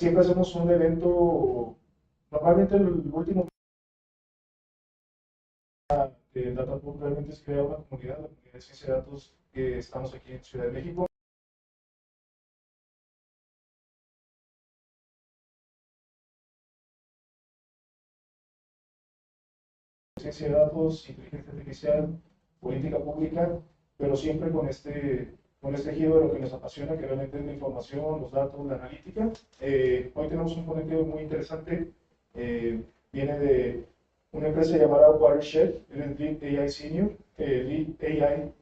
siempre hacemos un evento, normalmente el último que tratamos realmente es crear una comunidad, la comunidad de ciencia de datos que estamos aquí en Ciudad de México. Ciencia de datos, inteligencia artificial, política pública, pero siempre con este giro de lo que nos apasiona, que realmente es la información, los datos, la analítica. Hoy tenemos un ponente muy interesante, viene de una empresa llamada Watershed, él es Lead AI Senior, Lead AI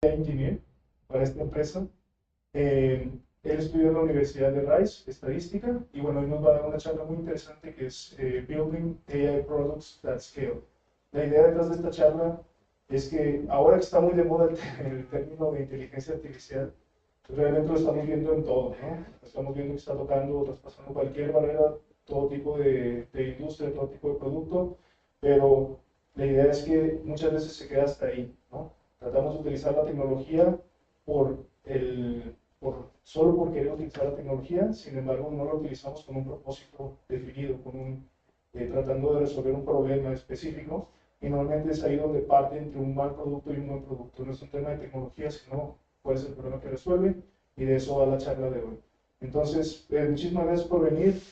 Engineer para esta empresa. Él estudió en la Universidad de Rice, estadística, y bueno, él nos va a dar una charla muy interesante que es Building AI Products that Scale. La idea detrás de esta charla es que ahora que está muy de moda el término de inteligencia artificial, pues realmente lo estamos viendo en todo, ¿no? Estamos viendo que está tocando, traspasando cualquier barrera, todo tipo de industria, todo tipo de producto, pero la idea es que muchas veces se queda hasta ahí, ¿no? Tratamos de utilizar la tecnología solo por querer utilizar la tecnología, sin embargo no la utilizamos con un propósito definido, tratando de resolver un problema específico, y normalmente es ahí donde parte entre un mal producto y un buen producto. No es un tema de tecnología, sino cuál es el problema que resuelve, y de eso va la charla de hoy. Entonces, muchísimas gracias por venir.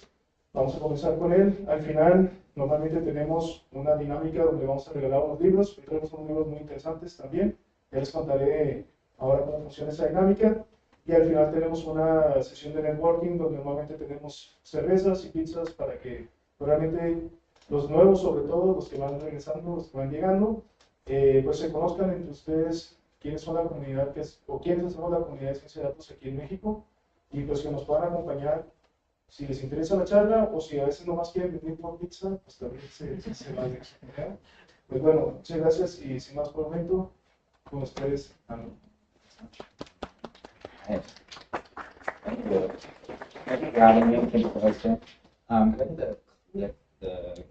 Vamos a comenzar con él. Al final, normalmente tenemos una dinámica donde vamos a regalar unos libros. Hoy tenemos unos libros muy interesantes también. Ya les contaré ahora cómo funciona esa dinámica. Y al final tenemos una sesión de networking donde normalmente tenemos cervezas y pizzas para que realmente los nuevos, sobre todo, los que van regresando, los que van llegando, pues se conozcan entre ustedes quiénes son la comunidad o quiénes son la comunidad de ciencia de datos aquí en México, y pues que nos puedan acompañar si les interesa la charla, o si a veces nomás quieren venir por pizza, pues también se vale. Pues bueno, muchas gracias, y sin más por el momento, con ustedes, Ando. Thank you. Thank you for having me. Thank you for hosting. I think the click the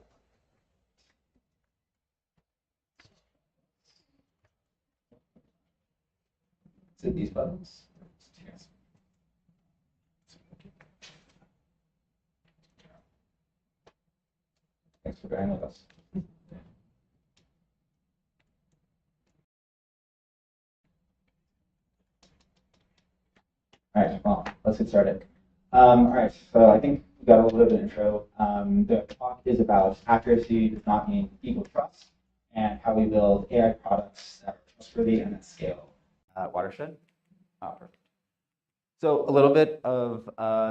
is it these buttons? Yes. Thanks for bearing with us. All right, well, let's get started. All right, so I think we got a little bit of an intro. The talk is about accuracy does not mean equal trust, and how we build AI products that are trustworthy and at scale. Watershed. Oh, perfect. So a little bit of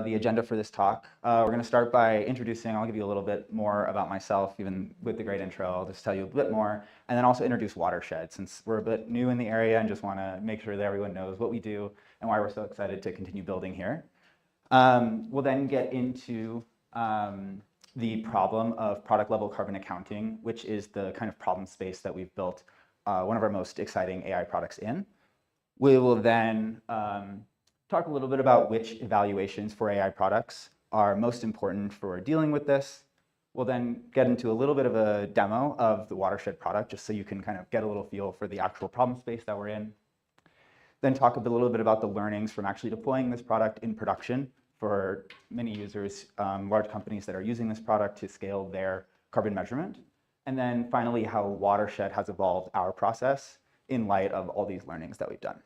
the agenda for this talk. We're going to start by introducing, I'll give you a little bit more about myself, even with the great intro. I'll just tell you a bit more, and then also introduce Watershed, since we're a bit new in the area and just want to make sure that everyone knows what we do and why we're so excited to continue building here. We'll then get into the problem of product level carbon accounting, which is the kind of problem space that we've built one of our most exciting AI products in. We will then talk a little bit about which evaluations for AI products are most important for dealing with this. We'll then get into a little bit of a demo of the Watershed product, just so you can kind of get a little feel for the actual problem space that we're in. Then talk a little bit about the learnings from actually deploying this product in production for many users, large companies that are using this product to scale their carbon measurement. And then finally, how Watershed has evolved our process in light of all these learnings that we've done.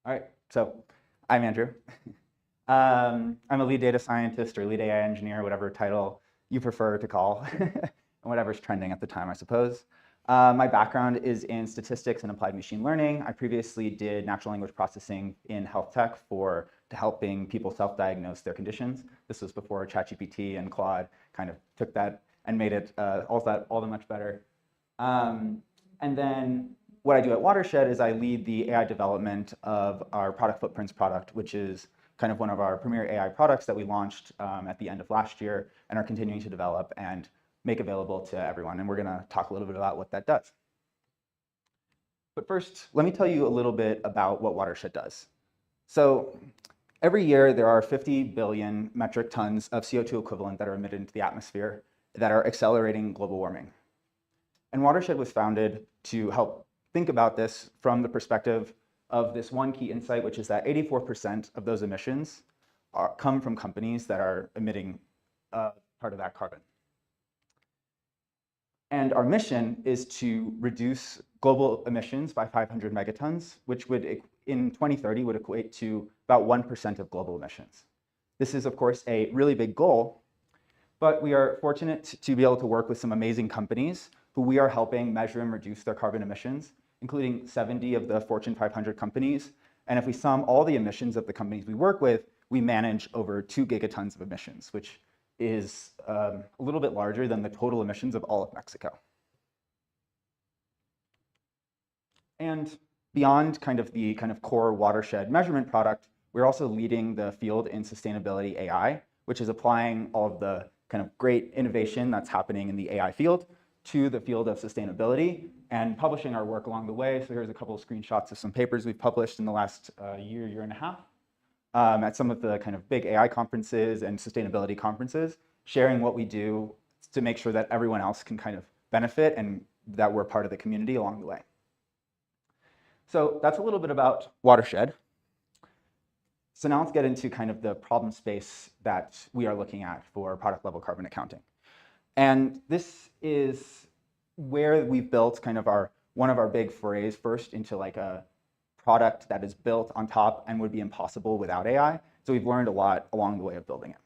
All right, so I'm Andrew. I'm a lead data scientist or lead AI engineer, whatever title you prefer to call, and whatever's trending at the time, I suppose. My background is in statistics and applied machine learning. I previously did natural language processing in health tech to helping people self-diagnose their conditions. This was before ChatGPT and Claude kind of took that and made it all that much better. And then what I do at Watershed is I lead the AI development of our product footprints product, which is kind of one of our premier AI products that we launched at the end of last year and are continuing to develop and make available to everyone. And we're going to talk a little bit about what that does. But first, let me tell you a little bit about what Watershed does. So every year, there are 50 billion metric tons of CO2 equivalent that are emitted into the atmosphere that are accelerating global warming. And Watershed was founded to help think about this from the perspective of this one key insight, which is that 84% of those emissions come from companies that are emitting part of that carbon. And our mission is to reduce global emissions by 500 megatons, which would, in 2030, would equate to about 1% of global emissions. This is, of course, a really big goal, but we are fortunate to be able to work with some amazing companies who we are helping measure and reduce their carbon emissions, including 70 of the Fortune 500 companies. And if we sum all the emissions of the companies we work with, we manage over 2 gigatons of emissions, which is a little bit larger than the total emissions of all of Mexico. And beyond the core watershed measurement product, we're also leading the field in sustainability AI, which is applying all of the great innovation that's happening in the AI field to the field of sustainability and publishing our work along the way. So here's a couple of screenshots of some papers we've published in the last year and a half at some of the big AI conferences and sustainability conferences, sharing what we do to make sure that everyone else can benefit and that we're part of the community along the way. So that's a little bit about watershed. So now let's get into the problem space that we are looking at for product level carbon accounting. And this is where we've built one of our big forays first into a product that is built on top and would be impossible without AI. So we've learned a lot along the way of building it.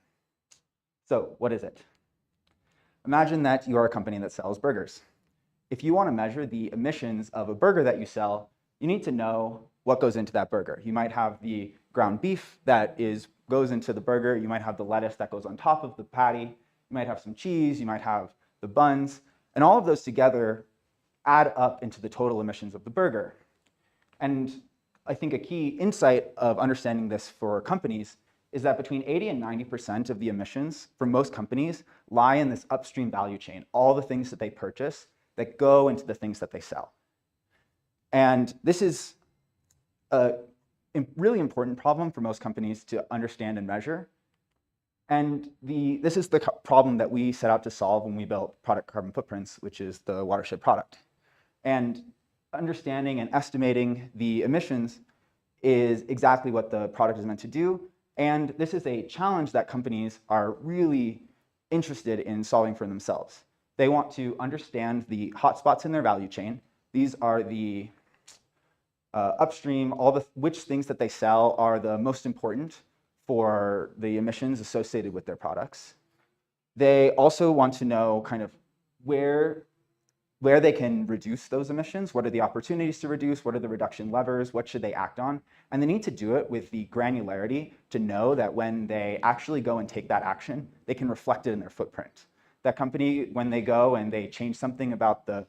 So what is it? Imagine that you are a company that sells burgers. If you want to measure the emissions of a burger that you sell, you need to know what goes into that burger. You might have the ground beef that goes into the burger. You might have the lettuce that goes on top of the patty. You might have some cheese. You might have the buns. And all of those together add up into the total emissions of the burger. And I think a key insight of understanding this for companies is that between 80 and 90% of the emissions for most companies lie in this upstream value chain, all the things that they purchase that go into the things that they sell. And this is a really important problem for most companies to understand and measure. And this is the problem that we set out to solve when we built Product Carbon Footprints, which is the watershed product. And understanding and estimating the emissions is exactly what the product is meant to do. And this is a challenge that companies are really interested in solving for themselves. They want to understand the hotspots in their value chain. These are the upstream, which things that they sell are the most important for the emissions associated with their products. They also want to know where they can reduce those emissions, what are the opportunities to reduce, what are the reduction levers, what should they act on, and they need to do it with the granularity to know that when they actually go and take that action, they can reflect it in their footprint. That company, when they go and they change something about the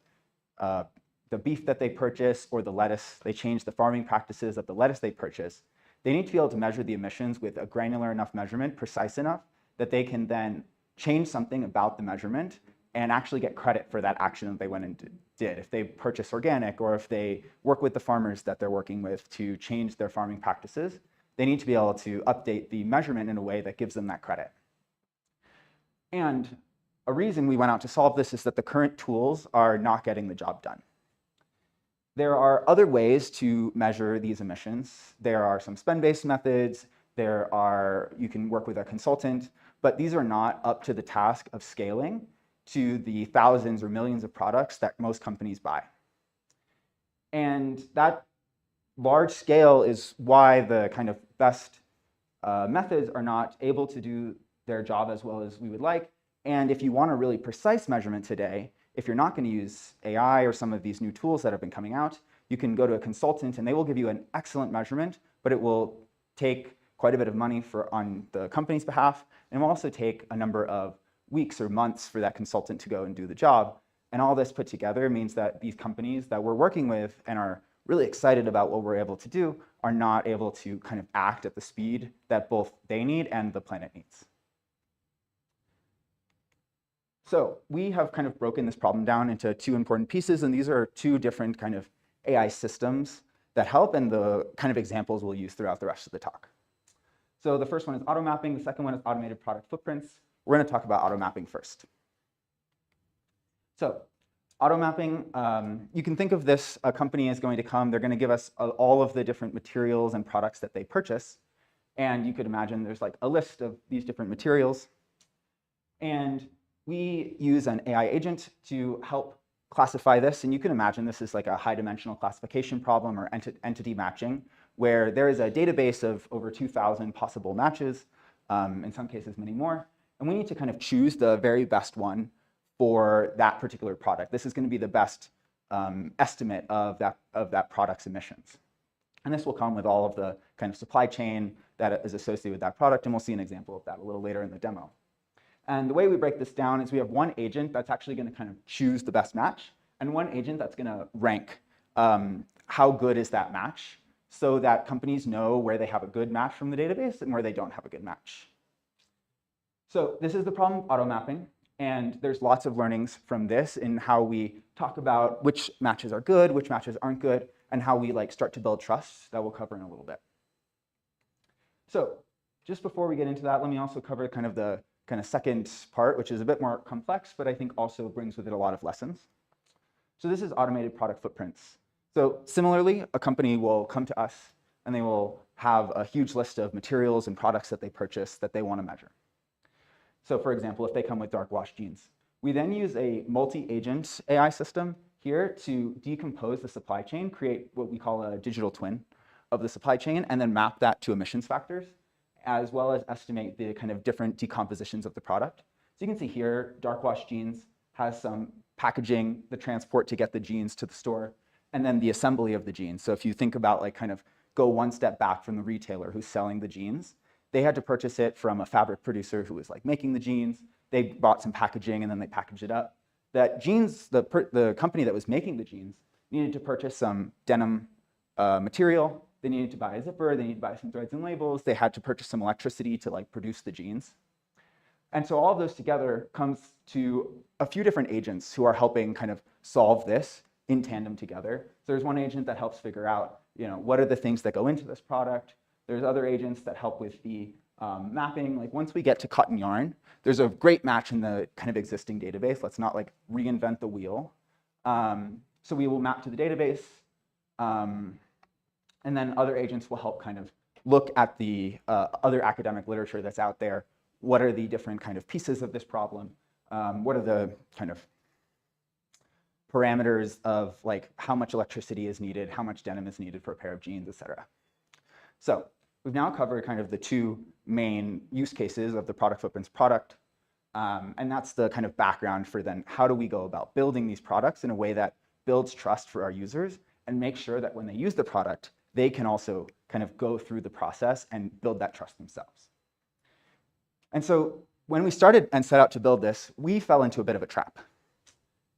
beef that they purchase or the lettuce, they change the farming practices of the lettuce they purchase, they need to be able to measure the emissions with a granular enough measurement, precise enough, that they can then change something about the measurement and actually get credit for that action that they went and did. If they purchase organic or if they work with the farmers that they're working with to change their farming practices, they need to be able to update the measurement in a way that gives them that credit. And a reason we went out to solve this is that the current tools are not getting the job done. There are other ways to measure these emissions. There are some spend-based methods. You can work with a consultant, but these are not up to the task of scaling to the thousands or millions of products that most companies buy. And that large scale is why the best methods are not able to do their job as well as we would like. And if you want a really precise measurement today, if you're not going to use AI or some of these new tools that have been coming out, you can go to a consultant and they will give you an excellent measurement, but it will take quite a bit of money on the company's behalf, and will also take a number of weeks or months for that consultant to go and do the job. And all this put together means that these companies that we're working with and are really excited about what we're able to do are not able to act at the speed that both they need and the planet needs. So we have broken this problem down into two important pieces, and these are two different AI systems that help, and the examples we'll use throughout the rest of the talk. So the first one is auto mapping, the second one is automated product footprints. We're going to talk about auto mapping first. So Auto mapping, you can think of this, a company is going to come, they're going to give us all of the different materials and products that they purchase. And you could imagine there's like a list of these different materials. And we use an AI agent to help classify this. And you can imagine this is like a high-dimensional classification problem or entity matching, where there is a database of over 2,000 possible matches, in some cases many more. And we need to kind of choose the very best one for that particular product. This is going to be the best estimate of that product's emissions. And this will come with all of the kind of supply chain that is associated with that product, and we'll see an example of that a little later in the demo. And the way we break this down is we have one agent that's actually going to kind of choose the best match, and one agent that's going to rank how good is that match, so that companies know where they have a good match from the database and where they don't have a good match. So this is the problem of auto mapping. And there's lots of learnings from this in how we talk about which matches are good, which matches aren't good, and how we like start to build trust that we'll cover in a little bit. So just before we get into that, let me also cover kind of the second part, which is a bit more complex, but I think also brings with it a lot of lessons. So this is automated product footprints. So similarly, a company will come to us and they will have a huge list of materials and products that they purchase that they want to measure. So for example, if they come with dark wash jeans, we then use a multi-agent AI system here to decompose the supply chain, create what we call a digital twin of the supply chain, and then map that to emissions factors, as well as estimate the kind of different decompositions of the product. So you can see here, dark wash jeans has some packaging, the transport to get the jeans to the store, and then the assembly of the jeans. So if you think about like kind of go one step back from the retailer who's selling the jeans, they had to purchase it from a fabric producer who was like making the jeans. They bought some packaging and then they packaged it up. That jeans, the company that was making the jeans needed to purchase some denim material. They needed to buy a zipper. They needed to buy some threads and labels. They had to purchase some electricity to like produce the jeans. And so all of those together comes to a few different agents who are helping kind of solve this in tandem together. So there's one agent that helps figure out, what are the things that go into this product. There's other agents that help with the mapping. Like once we get to cotton yarn, there's a great match in the kind of existing database. Let's not like reinvent the wheel. So we will map to the database. And then other agents will help kind of look at the other academic literature that's out there. What are the different kind of pieces of this problem? What are the kind of parameters of like how much electricity is needed, how much denim is needed for a pair of jeans, et cetera. So we've now covered kind of the two main use cases of the product footprints product. And that's the kind of background for then how do we go about building these products in a way that builds trust for our users and make sure that when they use the product, they can also kind of go through the process and build that trust themselves. And so when we started and set out to build this, we fell into a bit of a trap.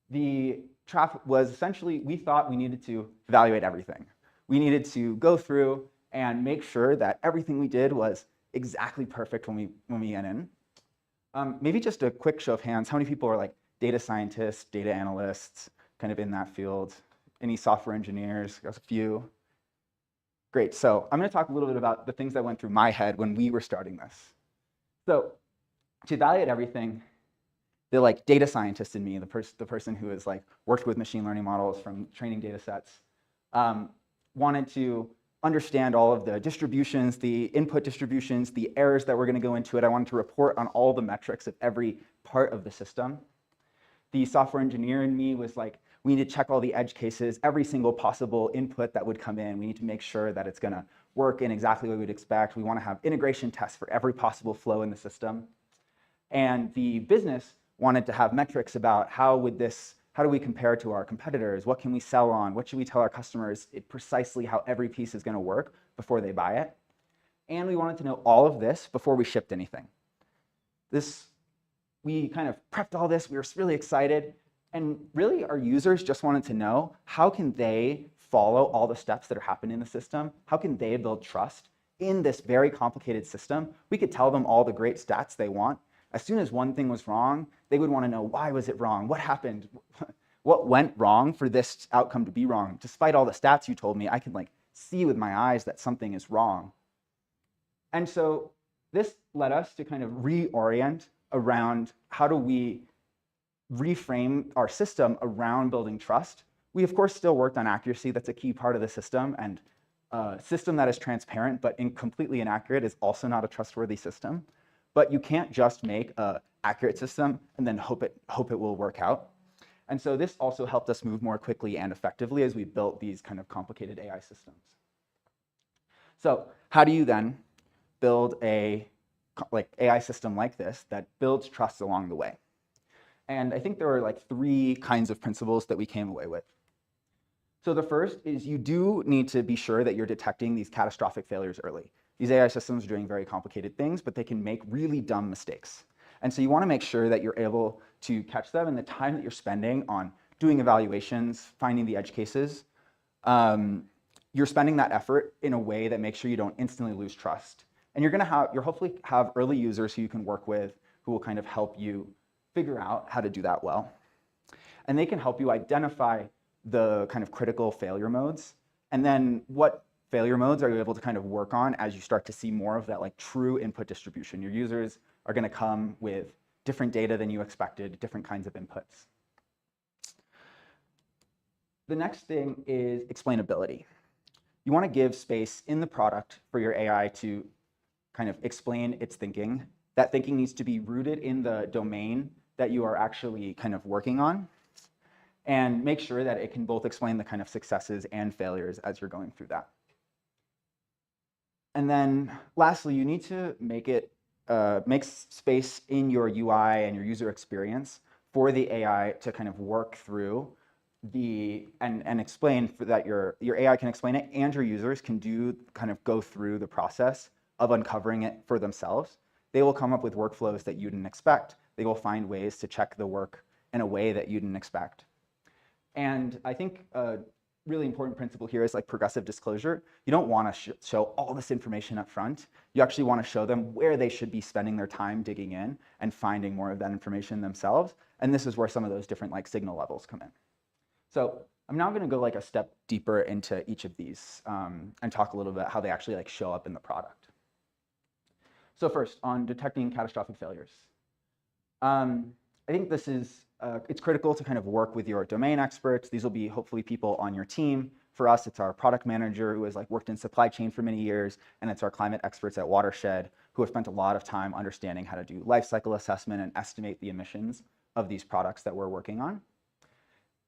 The trap was essentially, we thought we needed to evaluate everything. We needed to go through and make sure that everything we did was exactly perfect when we went in. Maybe just a quick show of hands, how many people are like data scientists, data analysts, kind of in that field? Any software engineers? There's a few. Great, so I'm gonna talk a little bit about the things that went through my head when we were starting this. So to evaluate everything, the like data scientist in me, the person who has like worked with machine learning models from training data sets, wanted to understand all of the distributions, the input distributions, the errors that were going to go into it. I wanted to report on all the metrics of every part of the system. The software engineer in me was like, we need to check all the edge cases, every single possible input that would come in. We need to make sure that it's going to work in exactly what we'd expect. We want to have integration tests for every possible flow in the system. And the business wanted to have metrics about how do we compare to our competitors? What can we sell on? What should we tell our customers precisely how every piece is going to work before they buy it? And we wanted to know all of this before we shipped anything. We kind of prepped all this. We were really excited. And really, our users just wanted to know, how can they follow all the steps that are happening in the system? How can they build trust in this very complicated system? We could tell them all the great stats they want. As soon as one thing was wrong, they would want to know, why was it wrong? What happened? What went wrong for this outcome to be wrong? Despite all the stats you told me, I can like see with my eyes that something is wrong. And so this led us to kind of reorient around how do we reframe our system around building trust. We, of course, still worked on accuracy. That's a key part of the system. And a system that is transparent but completely inaccurate is also not a trustworthy system. But you can't just make an accurate system and then hope it will work out. And so this also helped us move more quickly and effectively as we built these kind of complicated AI systems. So how do you then build a AI system like this that builds trust along the way? And I think there are like 3 kinds of principles that we came away with. So the first is you do need to be sure that you're detecting these catastrophic failures early. These AI systems are doing very complicated things, but they can make really dumb mistakes. And so you want to make sure that you're able to catch them, and the time that you're spending on doing evaluations, finding the edge cases, you're spending that effort in a way that makes sure you don't instantly lose trust. And you'll hopefully have early users who you can work with who will kind of help you figure out how to do that well. And they can help you identify the kind of critical failure modes. And then what failure modes are you able to kind of work on as you start to see more of that like true input distribution? Your users are going to come with different data than you expected, different kinds of inputs. The next thing is explainability. You want to give space in the product for your AI to kind of explain its thinking. That thinking needs to be rooted in the domain that you are actually kind of working on, and make sure that it can both explain the kind of successes and failures as you're going through that. And then lastly, you need to make space in your UI and your user experience for the AI to kind of work through and explain that your AI can explain it, and your users can go through the process of uncovering it for themselves. They will come up with workflows that you didn't expect. They will find ways to check the work in a way that you didn't expect. And I think a really important principle here is like progressive disclosure. You don't want to show all this information up front. You actually want to show them where they should be spending their time digging in and finding more of that information themselves. And this is where some of those different like signal levels come in. So I'm now going to go like a step deeper into each of these and talk a little bit how they actually like show up in the product. So first, on detecting catastrophic failures. I think this is it's critical to kind of work with your domain experts. These will be hopefully people on your team. For us, it's our product manager who has like worked in supply chain for many years, and it's our climate experts at Watershed who have spent a lot of time understanding how to do life cycle assessment and estimate the emissions of these products that we're working on.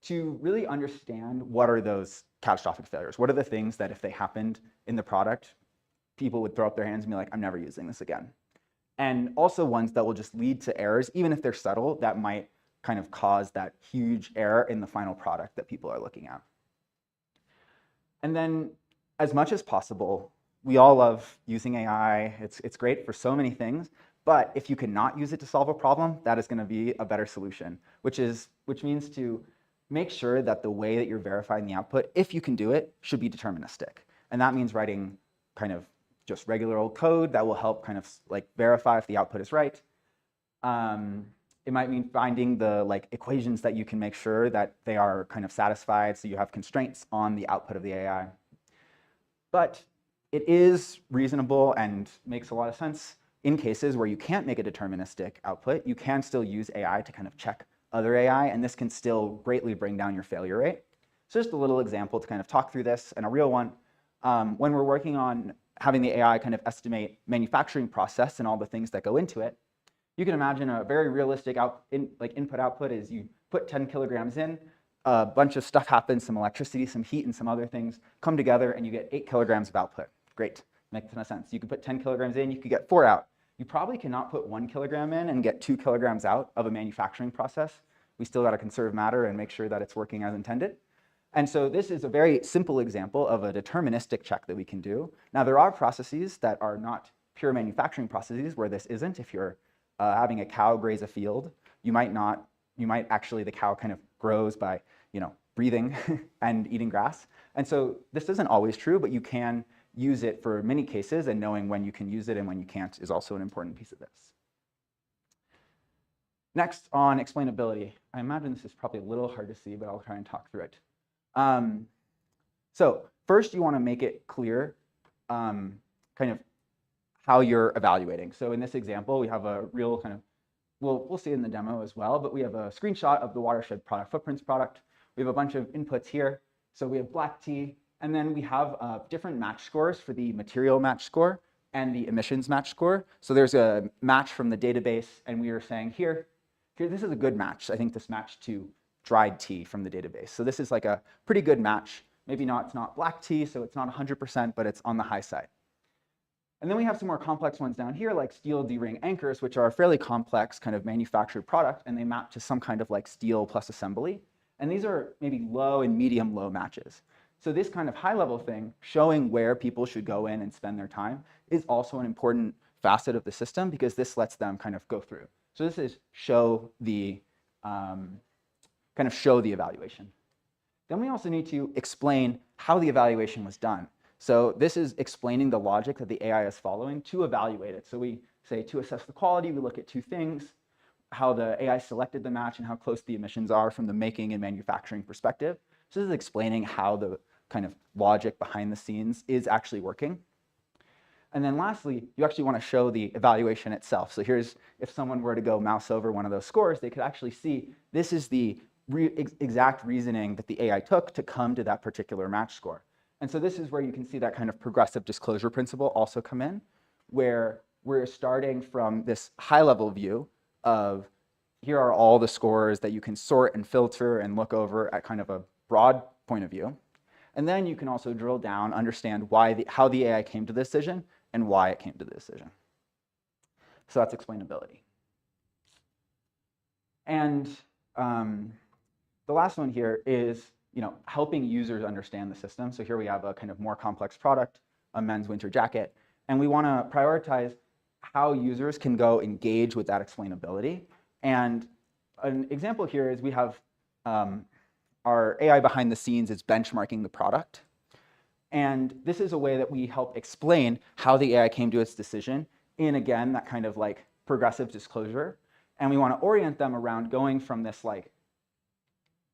To really understand what are those catastrophic failures, what are the things that if they happened in the product, people would throw up their hands and be like, I'm never using this again. And also ones that will just lead to errors, even if they're subtle, that might kind of cause that huge error in the final product that people are looking at. And then as much as possible, we all love using AI. It's great for so many things, but if you cannot use it to solve a problem, that is going to be a better solution, which means to make sure that the way that you're verifying the output, if you can do it, should be deterministic. And that means writing kind of just regular old code that will help kind of like verify if the output is right. It might mean finding the like equations that you can make sure that they are kind of satisfied, so you have constraints on the output of the AI. But it is reasonable and makes a lot of sense in cases where you can't make a deterministic output. You can still use AI to kind of check other AI, and this can still greatly bring down your failure rate. So just a little example to kind of talk through this, and a real one. When we're working on having the AI kind of estimate manufacturing process and all the things that go into it, you can imagine a very realistic input-output is you put 10 kilograms in, a bunch of stuff happens, some electricity, some heat, and some other things come together, and you get 8 kilograms of output. Great, makes a ton of sense. You could put 10 kilograms in, you could get 4 out. You probably cannot put 1 kilogram in and get 2 kilograms out of a manufacturing process. We still got to conserve matter and make sure that it's working as intended. And so this is a very simple example of a deterministic check that we can do. Now, there are processes that are not pure manufacturing processes where this isn't. If you're having a cow graze a field, the cow kind of grows by, breathing and eating grass. And so this isn't always true, but you can use it for many cases, and knowing when you can use it and when you can't is also an important piece of this. Next, on explainability. I imagine this is probably a little hard to see, but I'll try and talk through it. So first, you want to make it clear kind of how you're evaluating. So in this example, we have a real kind of we'll see in the demo as well, but we have a screenshot of the watershed product footprints product. We have a bunch of inputs here. So we have black tea, and then we have different match scores for the material match score and the emissions match score. So there's a match from the database, and we are saying here, this is a good match. I think this matched to dried tea from the database. So this is like a pretty good match. Maybe not, it's not black tea, so it's not 100%, but it's on the high side. And then we have some more complex ones down here, like steel D-ring anchors, which are a fairly complex kind of manufactured product, and they map to some kind of like steel plus assembly. And these are maybe low and medium low matches. So this kind of high-level thing, showing where people should go in and spend their time, is also an important facet of the system because this lets them kind of go through. So this is show the evaluation. Then we also need to explain how the evaluation was done. So this is explaining the logic that the AI is following to evaluate it. So we say to assess the quality, we look at two things: how the AI selected the match and how close the emissions are from the making and manufacturing perspective. So this is explaining how the kind of logic behind the scenes is actually working. And then lastly, you actually want to show the evaluation itself. So here's, if someone were to go mouse over one of those scores, they could actually see this is the exact reasoning that the AI took to come to that particular match score. And so this is where you can see that kind of progressive disclosure principle also come in, where we're starting from this high-level view of here are all the scores that you can sort and filter and look over at kind of a broad point of view. And then you can also drill down, understand how the AI came to the decision and why it came to the decision. So that's explainability. And the last one here is helping users understand the system. So here we have a kind of more complex product, a men's winter jacket, and we want to prioritize how users can go engage with that explainability. And an example here is we have our AI behind the scenes is benchmarking the product. And this is a way that we help explain how the AI came to its decision in, again, that kind of like progressive disclosure. And we want to orient them around going from this like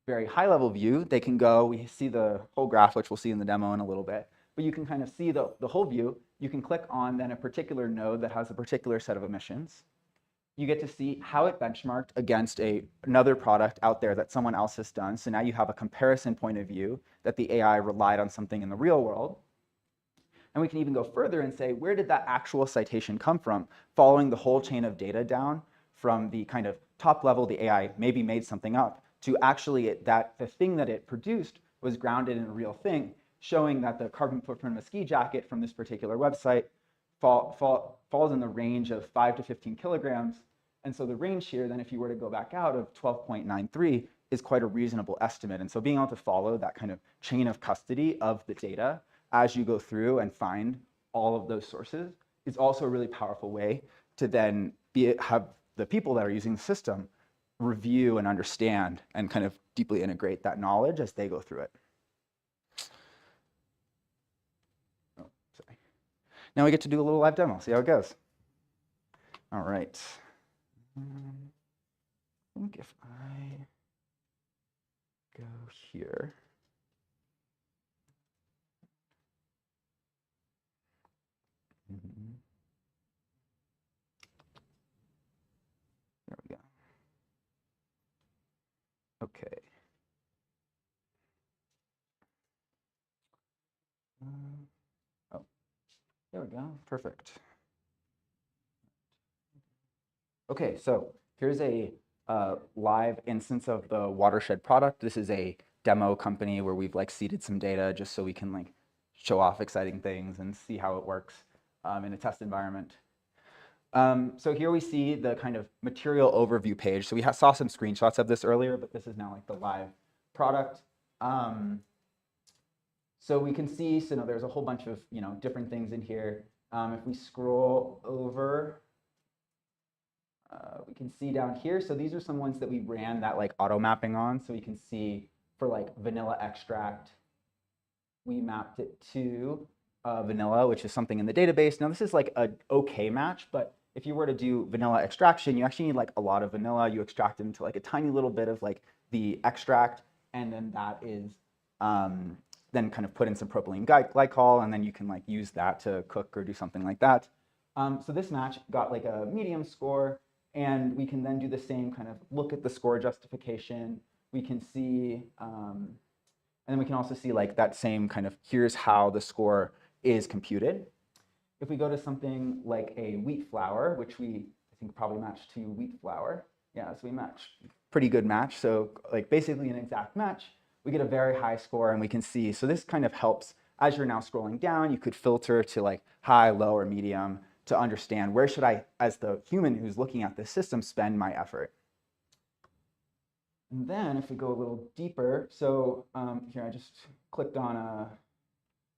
very high level view. They can go, we see the whole graph, which we'll see in the demo in a little bit, but you can kind of see the whole view. You can click on then a particular node that has a particular set of emissions. You get to see how it benchmarked against another product out there that someone else has done. So now you have a comparison point of view that the AI relied on something in the real world. And we can even go further and say, where did that actual citation come from? Following the whole chain of data down from the kind of top level, the AI maybe made something up, to actually the thing that it produced was grounded in a real thing, showing that the carbon footprint of a ski jacket from this particular website falls in the range of 5 to 15 kilograms. And so the range here, then if you were to go back out of 12.93 is quite a reasonable estimate. And so being able to follow that kind of chain of custody of the data as you go through and find all of those sources is also a really powerful way to then have the people that are using the system review and understand and kind of deeply integrate that knowledge as they go through it. Oh, sorry. Now we get to do a little live demo, see how it goes. All right. I think if I go here. There we go. Okay. Oh, there we go. Perfect. Okay, so here's a live instance of the watershed product. This is a demo company where we've like seeded some data just so we can like show off exciting things and see how it works in a test environment. So here we see the kind of material overview page. So we saw some screenshots of this earlier, but this is now like the live product. So we can see, so there's a whole bunch of different things in here. If we scroll over, we can see down here. So these are some ones that we ran that like auto mapping on. So we can see for like vanilla extract, we mapped it to vanilla, which is something in the database. Now this is like an okay match, but if you were to do vanilla extraction, you actually need like a lot of vanilla. You extract it into like a tiny little bit of like the extract, and then that is then kind of put in some propylene glycol, and then you can like use that to cook or do something like that. So this match got like a medium score, And we can then do the same kind of look at the score justification. We can see, and then we can also see like that same kind of, here's how the score is computed. If we go to something like a wheat flour, which we, I think, probably match to wheat flour. Yeah, so we match, pretty good match. So like basically an exact match, we get a very high score and we can see. So this kind of helps as you're now scrolling down, you could filter to like high, low, or medium to understand where should I, as the human who's looking at this system, spend my effort. And then if we go a little deeper, so here I just clicked on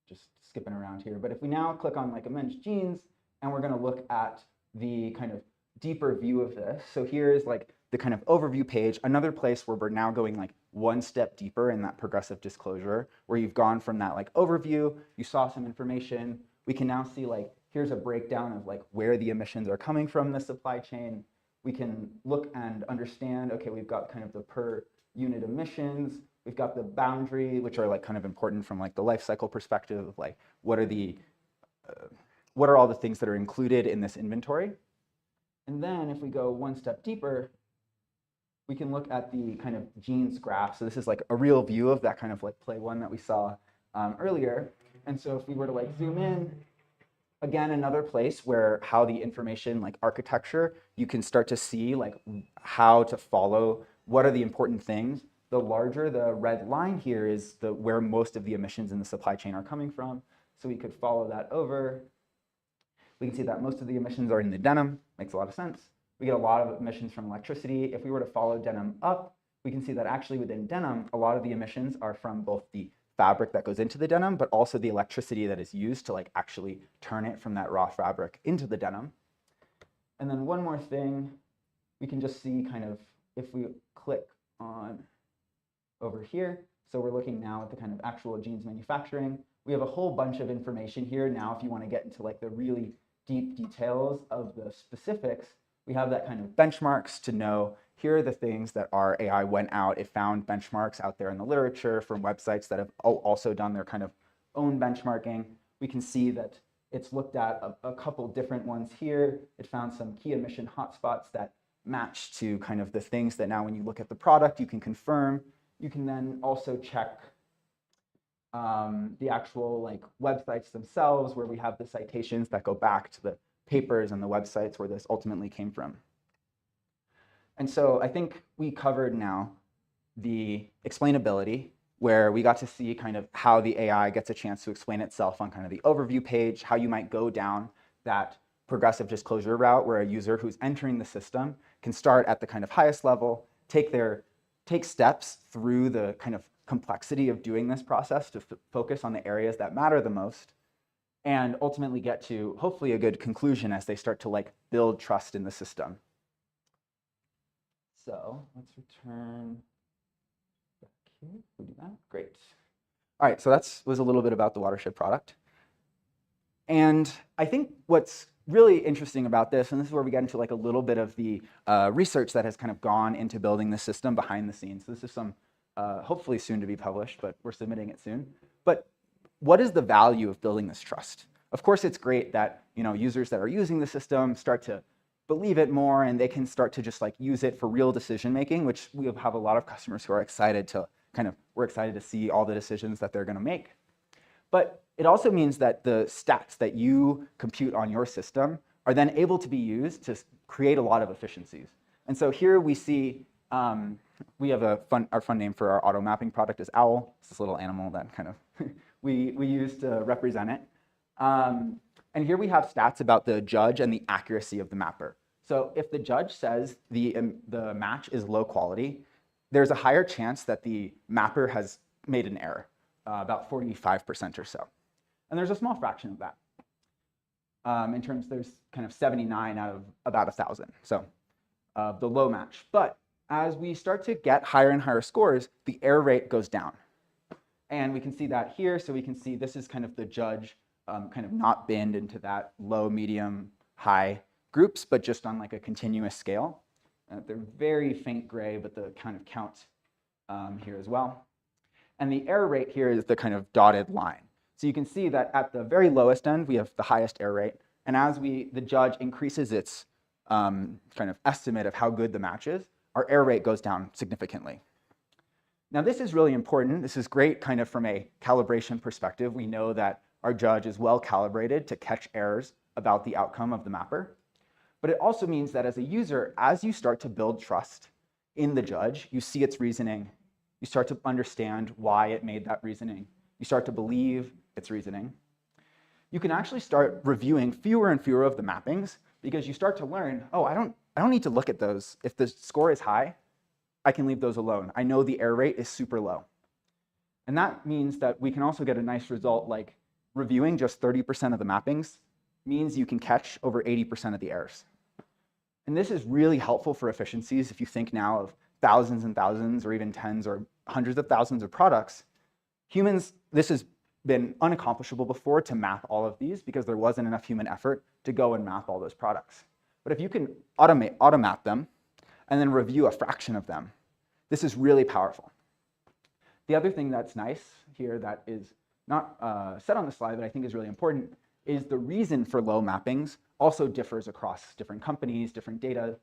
just skipping around here, but if we now click on like immense genes, and we're gonna look at the kind of deeper view of this. So here's like the kind of overview page, another place where we're now going like one step deeper in that progressive disclosure, where you've gone from that like overview, you saw some information, we can now see like, here's a breakdown of like where the emissions are coming from the supply chain. We can look and understand, okay, we've got kind of the per unit emissions, we've got the boundary, which are like kind of important from like the life cycle perspective of like, what are all the things that are included in this inventory? And then if we go one step deeper, we can look at the kind of genes graph. So this is like a real view of that kind of like play one that we saw earlier. And so if we were to like zoom in, again, another place where how the information like architecture, you can start to see like how to follow, what are the important things. The larger the red line here is where most of the emissions in the supply chain are coming from. So we could follow that over. We can see that most of the emissions are in the denim, makes a lot of sense. We get a lot of emissions from electricity. If we were to follow denim up, we can see that actually within denim, a lot of the emissions are from both the fabric that goes into the denim, but also the electricity that is used to like actually turn it from that raw fabric into the denim. And then one more thing, we can just see kind of, if we click on over here, so we're looking now at the kind of actual jeans manufacturing. We have a whole bunch of information here. Now, if you want to get into like the really deep details of the specifics, we have that kind of benchmarks to know here are the things that our AI went out. It found benchmarks out there in the literature from websites that have also done their kind of own benchmarking. We can see that it's looked at a couple different ones here. It found some key emission hotspots that match to kind of the things that now when you look at the product, you can confirm. You can then also check the actual like websites themselves where we have the citations that go back to the papers and the websites where this ultimately came from. And so I think we covered now the explainability, where we got to see kind of how the AI gets a chance to explain itself on kind of the overview page, how you might go down that progressive disclosure route where a user who's entering the system can start at the kind of highest level, take steps through the kind of complexity of doing this process to focus on the areas that matter the most, and ultimately get to hopefully a good conclusion as they start to like build trust in the system. So let's return back here. We do that. Great. All right, so that was a little bit about the watershed product. And I think what's really interesting about this, and this is where we get into like a little bit of the research that has kind of gone into building the system behind the scenes. So this is some hopefully soon to be published, but we're submitting it soon. But what is the value of building this trust? Of course, it's great that users that are using the system start to believe it more, and they can start to just like use it for real decision making, which we have a lot of customers who are excited to we're excited to see all the decisions that they're going to make. But it also means that the stats that you compute on your system are then able to be used to create a lot of efficiencies. And so here we see, we have our fun name for our auto mapping product is Owl. It's this little animal that kind of we use to represent it. And here we have stats about the judge and the accuracy of the mapper. So if the judge says the match is low quality, there's a higher chance that the mapper has made an error, about 45% or so. And there's a small fraction of that. In terms, there's kind of 79 out of about 1,000, so the low match. But as we start to get higher and higher scores, the error rate goes down. And we can see that here. So we can see this is kind of the judge kind of not binned into that low, medium, high groups, but just on like a continuous scale. They're very faint gray, but the kind of count here as well. And the error rate here is the kind of dotted line. So you can see that at the very lowest end, we have the highest error rate. And as the judge increases its kind of estimate of how good the match is, our error rate goes down significantly. Now, this is really important. This is great kind of from a calibration perspective. We know that our judge is well calibrated to catch errors about the outcome of the mapper. But it also means that as a user, as you start to build trust in the judge, you see its reasoning, you start to understand why it made that reasoning, you start to believe its reasoning. You can actually start reviewing fewer and fewer of the mappings because you start to learn, oh, I don't need to look at those. If the score is high, I can leave those alone. I know the error rate is super low. And that means that we can also get a nice result like reviewing just 30% of the mappings means you can catch over 80% of the errors. And this is really helpful for efficiencies if you think now of thousands and thousands or even tens or hundreds of thousands of products. Humans, this has been unaccomplishable before to map all of these because there wasn't enough human effort to go and map all those products. But if you can automap them and then review a fraction of them, this is really powerful. The other thing that's nice here that is not set on the slide, but I think is really important, is the reason for low mappings also differs across different companies, different data.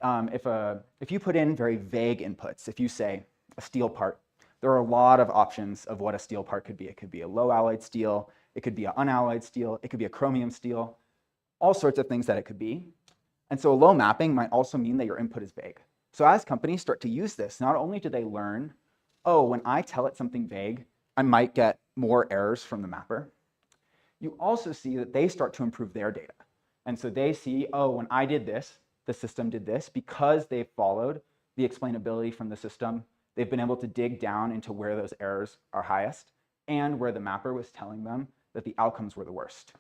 If you put in very vague inputs, if you say a steel part, there are a lot of options of what a steel part could be. It could be a low alloyed steel, it could be an unalloyed steel, it could be a chromium steel, all sorts of things that it could be. And so a low mapping might also mean that your input is vague. So as companies start to use this, not only do they learn, oh, when I tell it something vague, I might get more errors from the mapper. You also see that they start to improve their data. And so they see, oh, when I did this, the system did this. Because they've followed the explainability from the system, they've been able to dig down into where those errors are highest and where the mapper was telling them that the outcomes were the worst.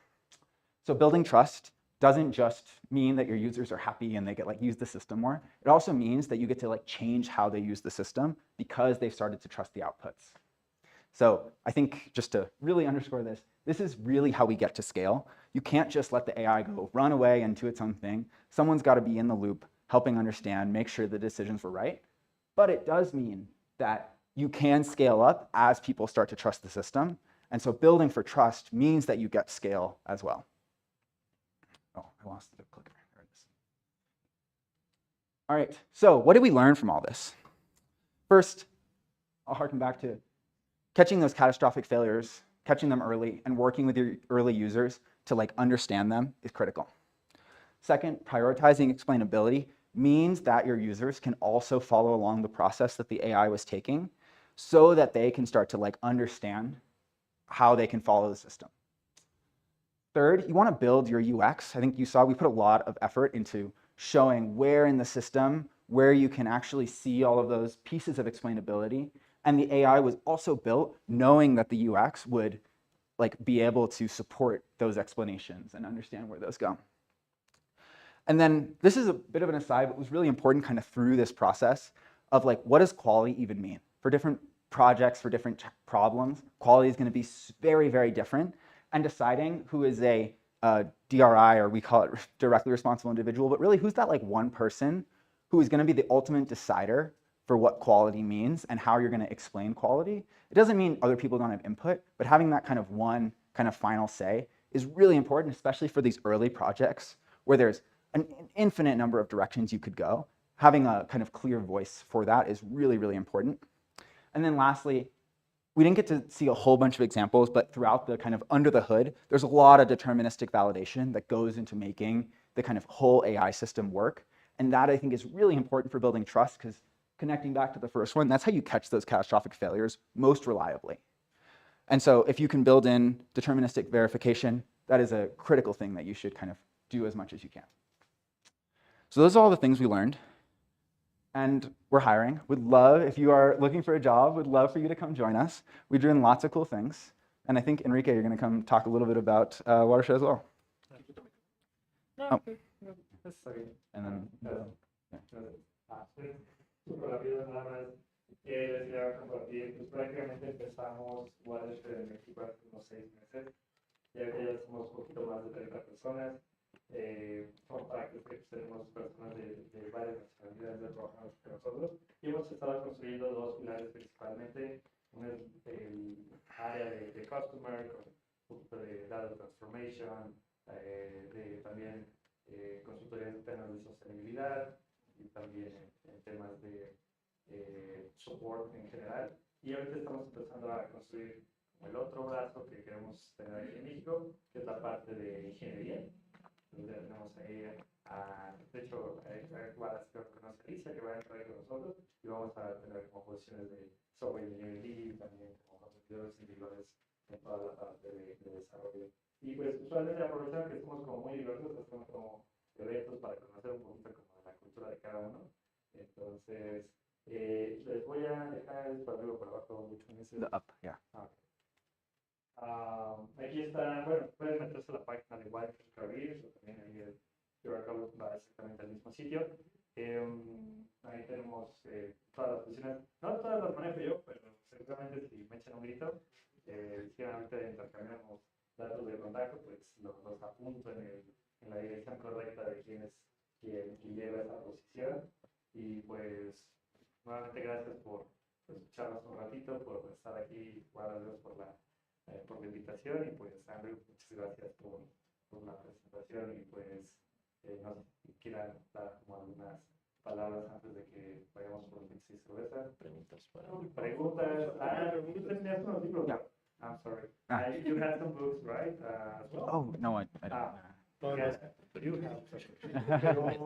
So building trust doesn't just mean that your users are happy and they get use the system more. It also means that you get to change how they use the system because they've started to trust the outputs. So I think just to really underscore this, this is really how we get to scale. You can't just let the AI go run away and do its own thing. Someone's got to be in the loop, helping understand, make sure the decisions were right. But it does mean that you can scale up as people start to trust the system. And so building for trust means that you get scale as well. Oh, I lost the clicker. There it is. All right, so what did we learn from all this? First, I'll harken back to catching those catastrophic failures, catching them early, and working with your early users to understand them is critical. Second, prioritizing explainability means that your users can also follow along the process that the AI was taking so that they can start to understand how they can follow the system. Third, you want to build your UX. I think you saw we put a lot of effort into showing where in the system, where you can actually see all of those pieces of explainability. And the AI was also built knowing that the UX would be able to support those explanations and understand where those go. And then this is a bit of an aside, but was really important kind of through this process of what does quality even mean? For different projects, for different problems, quality is going to be very, very different. And deciding who is a DRI, or we call it directly responsible individual, but really who's that one person who is going to be the ultimate decider for what quality means and how you're going to explain quality. It doesn't mean other people don't have input, but having that kind of one kind of final say is really important, especially for these early projects where there's an infinite number of directions you could go. Having a kind of clear voice for that is really, really important. And then lastly, we didn't get to see a whole bunch of examples, but throughout the kind of under the hood, there's a lot of deterministic validation that goes into making the kind of whole AI system work. And that I think is really important for building trust, because connecting back to the first one, that's how you catch those catastrophic failures most reliably. And so if you can build in deterministic verification, that is a critical thing that you should kind of do as much as you can. So those are all the things we learned. And we're hiring. We'd love, if you are looking for a job, we'd love for you to come join us. We're doing lots of cool things. And I think, Enrique, you're going to come talk a little bit about Watershed as well. No, that's okay. And then, Súper rápido, nada más les quería compartir. Pues prácticamente empezamos Watershed en México hace unos 6 meses. Ya somos un poquito más de 30 personas. Son prácticas que tenemos personas de varias nacionalidades trabajando con nosotros. Y hemos estado construyendo 2 pilares principalmente. Uno es el área de customer, con un poquito de data transformation, de también consultorías en temas de sostenibilidad y también en temas de support en general. Y ahorita estamos empezando a construir como el otro brazo que queremos tener aquí en México, que es la parte de ingeniería. Entonces ya tenemos ahí, de hecho, creo que conoce Alicia, que va a entrar con nosotros, y vamos a tener como posiciones de software engineering y también como consultores individuales en toda la parte de desarrollo. Y pues usualmente aprovechando que estamos como muy diversos, hacemos como eventos para conocer un poquito como de la cultura de cada uno. Entonces, les voy a dejar el cuadro por abajo mucho en ese. The up, yeah. Aquí está, bueno, pueden meterse a la página de White Careers, o también ahí el QR code va exactamente al mismo sitio. Ahí tenemos todas las posiciones, no todas las manejo yo, pero seguramente si me echan un grito, si ahorita intercambiamos datos de contacto, pues los apunto en la dirección correcta de quién es quien lleva esa posición. Y pues, nuevamente gracias por escucharnos un ratito, por estar aquí, gracias por la invitación, y pues Andrew, muchas gracias por la presentación, y pues no sé si quieran dar como algunas palabras antes de que vayamos por el y cerveza. Preguntas. You tenías unos libros. Yeah. I'm sorry. You had some books, right? Oh, no, I don't. Pero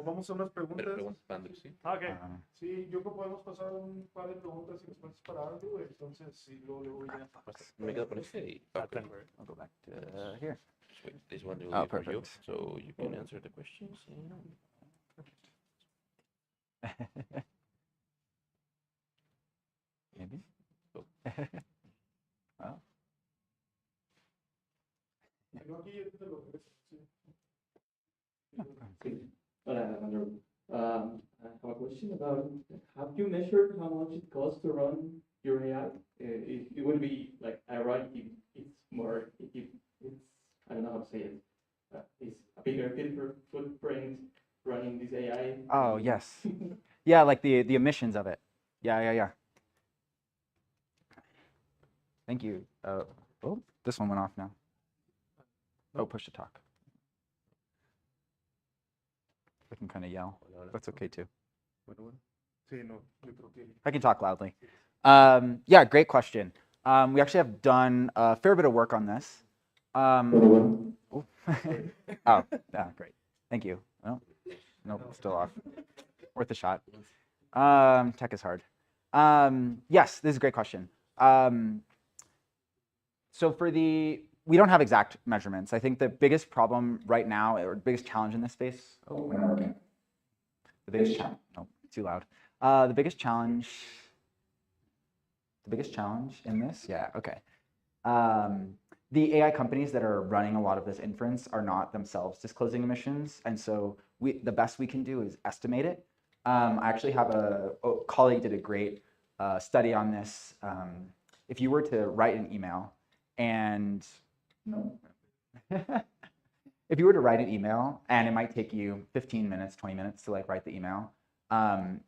vamos a unas preguntas. Preguntas para Andrew, ¿sí? Okay. Sí, yo creo que podemos pasar un par de preguntas y respuestas para Andrew, entonces sí, luego ya. Me quedo con este y okay. I'll go back to here. Wait, this one will Oh, be for you, perfect. so you can answer the questions. Maybe. Oh. Well. Yo aquí ya te lo ves, sí. Andrew. I have a question about, have you measured how much it costs to run your AI? It would be like ironic if it's more, if it's, I don't know how to say it, it's a bigger footprint running this AI. Oh, yes. Yeah, like the emissions of it. Yeah. Thank you. Oh, this one went off now. Oh, push to talk. I can kind of yell. That's okay too. Sí, no, yo creo que. I can talk loudly. Yeah, great question. We actually have done a fair bit of work on this. Oh, yeah, great. Thank you. Oh, nope, still off. Worth a shot. Tech is hard. Yes, this is a great question. So we don't have exact measurements. I think the biggest problem right now, or biggest challenge in this space, the biggest challenge, no, too loud. The biggest challenge in this, yeah, okay. The AI companies that are running a lot of this inference are not themselves disclosing emissions, and so the best we can do is estimate it. I actually have a colleague did a great study on this. If you were to write an email and if you were to write an email, and it might take you 15 minutes, 20 minutes to like write the email,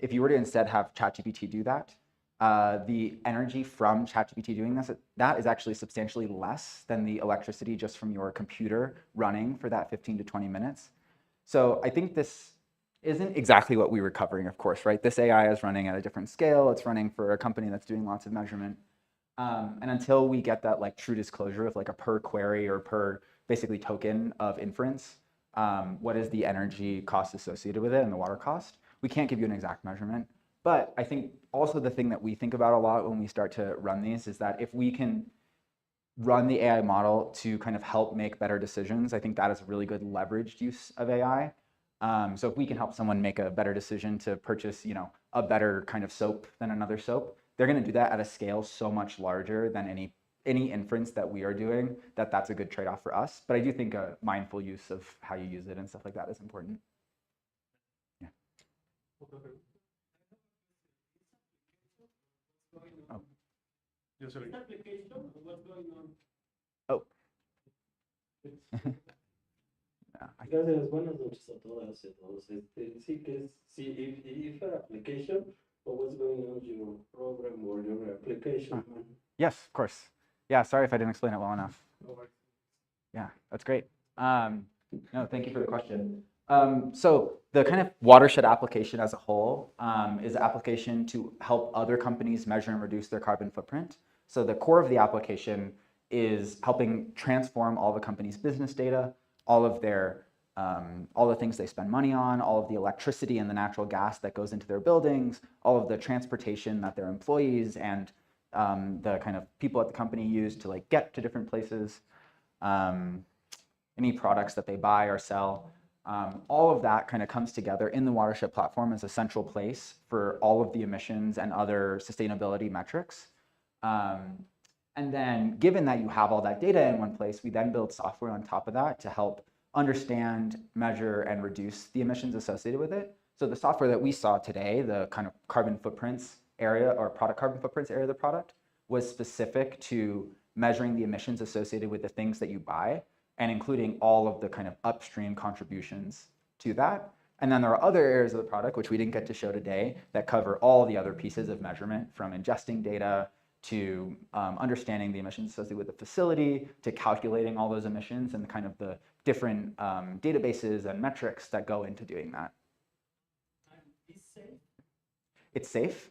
if you were to instead have ChatGPT do that, the energy from ChatGPT doing this, that is actually substantially less than the electricity just from your computer running for that 15 to 20 minutes. So I think this isn't exactly what we were covering, of course, right? This AI is running at a different scale. It's running for a company that's doing lots of measurement. And until we get that like true disclosure of like a per query or per basically token of inference, what is the energy cost associated with it and the water cost, we can't give you an exact measurement. But I think also the thing that we think about a lot when we start to run these is that if we can run the AI model to kind of help make better decisions, I think that is a really good leveraged use of AI. So if we can help someone make a better decision to purchase, a better kind of soap than another soap, they're going to do that at a scale so much larger than any inference that we are doing, that's a good trade-off for us. But I do think a mindful use of how you use it and stuff like that is important. Yeah. Oh. Oh. Gracias, buenas noches a todas y a todos. Sí, que if an application, or what's going on your program or your application? Yes, of course. Yeah, sorry if I didn't explain it well enough. Yeah, that's great. No, thank you for the question. So the kind of watershed application as a whole is an application to help other companies measure and reduce their carbon footprint. So the core of the application is helping transform all the company's business data, all of their all the things they spend money on, all of the electricity and the natural gas that goes into their buildings, all of the transportation that their employees and the kind of people at the company use to like get to different places, any products that they buy or sell. All of that kind of comes together in the Watershed platform as a central place for all of the emissions and other sustainability metrics. And then given that you have all that data in one place, we then build software on top of that to help understand, measure, and reduce the emissions associated with it. So the software that we saw today, the kind of carbon footprints area or product carbon footprints area of the product, was specific to measuring the emissions associated with the things that you buy and including all of the kind of upstream contributions to that. And then there are other areas of the product, which we didn't get to show today, that cover all the other pieces of measurement, from ingesting data to understanding the emissions associated with the facility, to calculating all those emissions and kind of the different databases and metrics that go into doing that. It's safe? It's safe?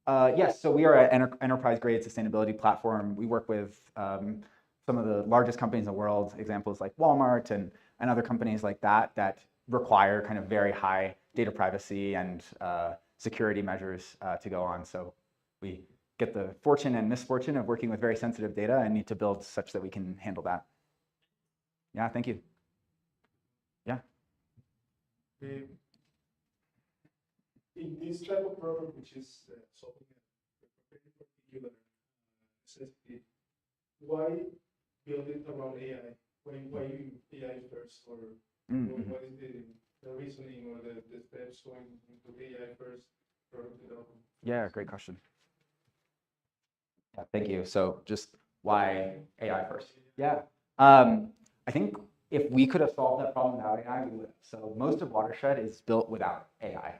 Yes, so we are an enterprise-grade sustainability platform. We work with some of the largest companies in the world, examples like Walmart and other companies like that, that require kind of very high data privacy and security measures to go on. So we get the fortune and misfortune of working with very sensitive data and need to build such that we can handle that. Yeah, thank you. Yeah. In this type of product, which is solving a very particular necessity, why build it around AI? Why AI first, or what is the reasoning or the steps going into AI first product development? Yeah, great question. Yeah, thank you. So just why AI first? Yeah. I think if we could have solved that problem without AI, we would have. So most of Watershed is built without AI.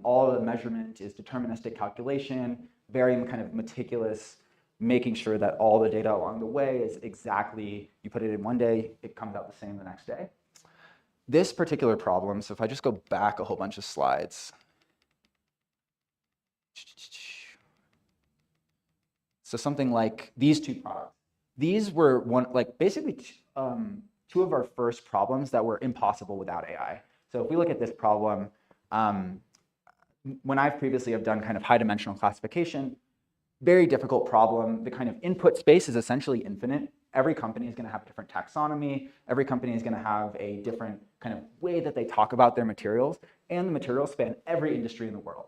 All the measurement is deterministic calculation, very kind of meticulous, making sure that all the data along the way is exactly, you put it in one day, it comes out the same the next day. This particular problem, so if I just go back a whole bunch of slides. So something like these two products. These were basically two of our first problems that were impossible without AI. So if we look at this problem, when I've previously have done kind of high dimensional classification, very difficult problem. The kind of input space is essentially infinite. Every company is going to have a different taxonomy. Every company is going to have a different kind of way that they talk about their materials, and the materials span every industry in the world.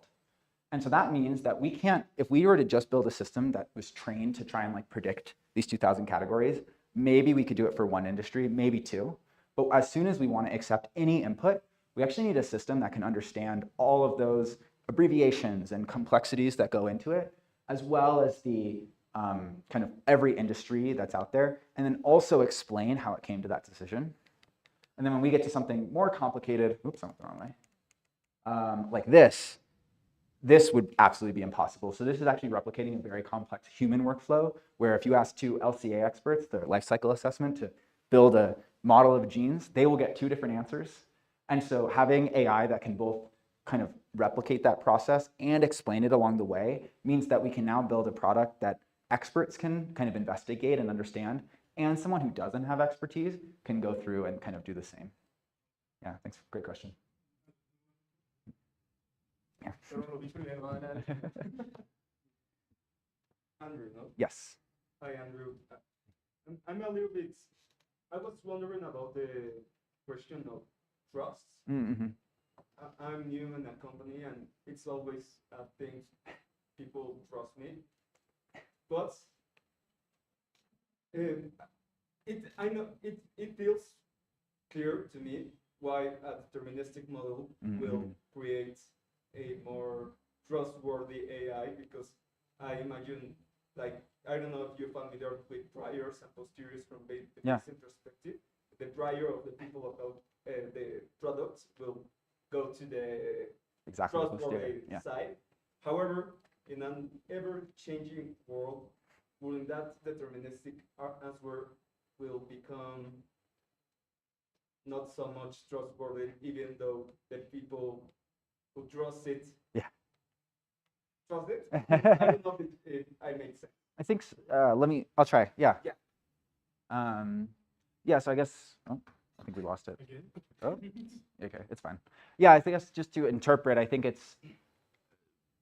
And so that means that we can't, if we were to just build a system that was trained to try and like predict these 2,000 categories, maybe we could do it for one industry, maybe two. But as soon as we want to accept any input, we actually need a system that can understand all of those abbreviations and complexities that go into it, as well as the kind of every industry that's out there, and then also explain how it came to that decision. And then when we get to something more complicated, oops, I went the wrong way, like this would absolutely be impossible. So this is actually replicating a very complex human workflow, where if you ask two LCA experts, their life cycle assessment, to build a model of genes, they will get two different answers. And so having AI that can both kind of replicate that process and explain it along the way means that we can now build a product that experts can kind of investigate and understand, and someone who doesn't have expertise can go through and kind of do the same. Yeah, thanks. Great question. Yeah. Andrew, no? Yes. Hi, Andrew. I'm a little bit, I was wondering about the question of trust. Mm-hmm. I'm new in a company, and it's always a thing, people trust me. But I know it feels clear to me why a deterministic model will create a more trustworthy AI, because I imagine, like, I don't know if you're familiar with priors and posteriors from the business perspective. The prior of the people about the products will go to the trustworthy side. However, in an ever-changing world, wouldn't that deterministic answer will become not so much trustworthy, even though the people who trust it trust it. I don't know if I make sense. I think, I'll try. Yeah. Yeah. Yeah, so I guess, oh, I think we lost it. Again. Oh, okay, it's fine. Yeah, I think that's just to interpret. I think it's,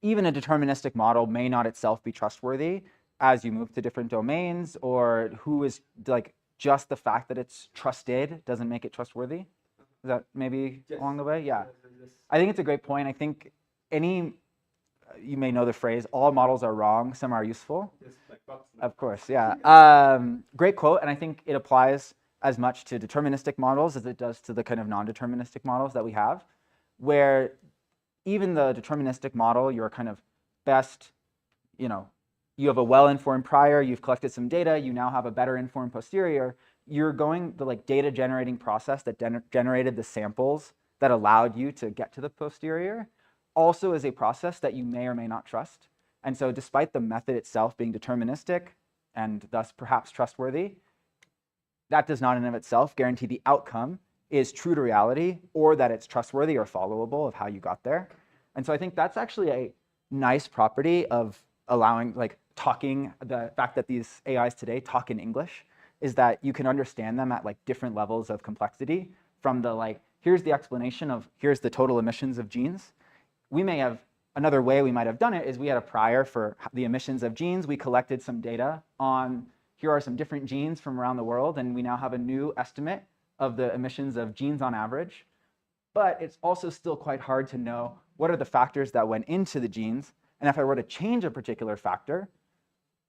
even a deterministic model may not itself be trustworthy as you move to different domains, or who is like, just the fact that it's trusted doesn't make it trustworthy. Is that maybe along the way? Yeah. Yes. I think it's a great point. I think you may know the phrase, all models are wrong, some are useful. Yes, like box. Of course, yeah. Great quote, and I think it applies as much to deterministic models as it does to the kind of non-deterministic models that we have, where even the deterministic model, you're kind of best, you have a well-informed prior, you've collected some data, you now have a better informed posterior, you're going the data generating process that generated the samples that allowed you to get to the posterior also is a process that you may or may not trust. And so despite the method itself being deterministic and thus perhaps trustworthy, that does not in and of itself guarantee the outcome is true to reality or that it's trustworthy or followable of how you got there. And so I think that's actually a nice property of allowing, talking, the fact that these AIs today talk in English is that you can understand them at different levels of complexity from the here's the explanation of here's the total emissions of genes. We may have, another way we might have done it is we had a prior for the emissions of genes. We collected some data on, here are some different genes from around the world, and we now have a new estimate of the emissions of genes on average. But it's also still quite hard to know what are the factors that went into the genes, and if I were to change a particular factor,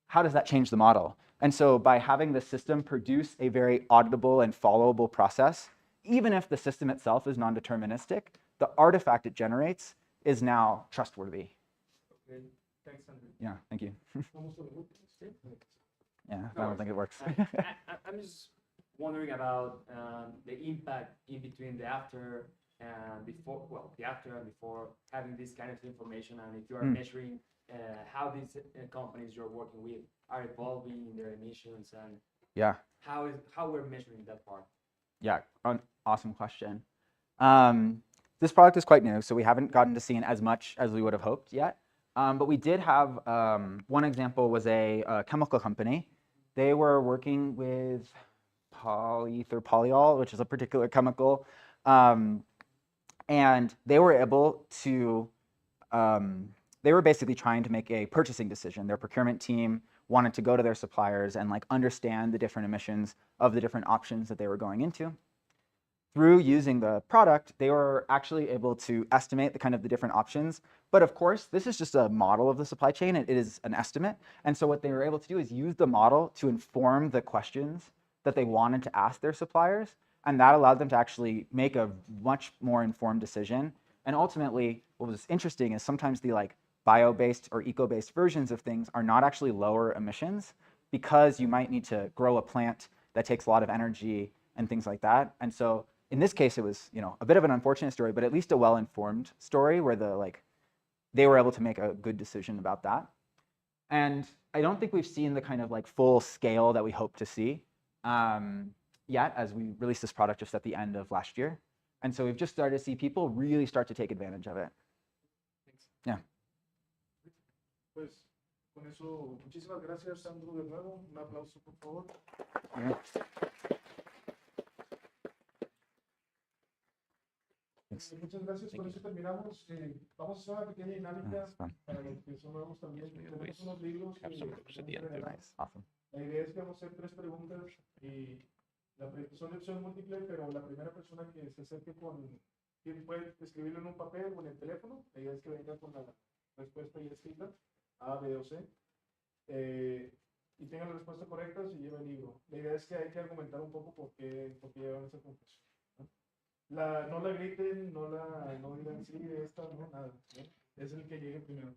how does that change the model? And so by having the system produce a very auditable and followable process, even if the system itself is non-deterministic, the artifact it generates is now trustworthy. Okay, thanks, Andrew. Yeah, thank you. Vamos a la última, ¿sí? Yeah, I don't think it works. I'm just wondering about the impact in between the after and before, well, the after and before having this kind of information, and if you are measuring how these companies you're working with are evolving in their emissions, and Yeah. how we're measuring that part. Yeah, awesome question. This product is quite new, so we haven't gotten to see it as much as we would have hoped yet. But we did have, one example was a chemical company. They were working with polyether polyol, which is a particular chemical. And they were able to, they were basically trying to make a purchasing decision. Their procurement team wanted to go to their suppliers and understand the different emissions of the different options that they were going into. Through using the product, they were actually able to estimate the different options. But of course, this is just a model of the supply chain. It is an estimate. And so what they were able to do is use the model to inform the questions that they wanted to ask their suppliers. And that allowed them to actually make a much more informed decision. And ultimately, what was interesting is sometimes the bio-based or eco-based versions of things are not actually lower emissions because you might need to grow a plant that takes a lot of energy and things like that. And so in this case, it was a bit of an unfortunate story, but at least a well-informed story where they were able to make a good decision about that. And I don't think we've seen the kind of full scale that we hope to see yet, as we released this product just at the end of last year. And so we've just started to see people really start to take advantage of it. Yeah. Pues con eso, muchísimas gracias, Andrew, de nuevo. Un aplauso, por favor. Yeah. Muchas gracias, con eso terminamos. Vamos a hacer una pequeña dinámica That's fun. para los que son nuevos también. Tenemos unos libros Have some books at the end. Nice, awesome. La idea es que vamos a hacer 3 preguntas y son de opción múltiple, pero la primera persona que se acerque puede escribirlo en un papel o en el teléfono. La idea es que venga con la respuesta ya escrita, A, B o C, y tenga la respuesta correcta si lleva el libro. La idea es que hay que argumentar un poco por qué llevan esa conclusión. No la griten, no digan sí, esta, no, nada. ¿No? Es el que llegue primero.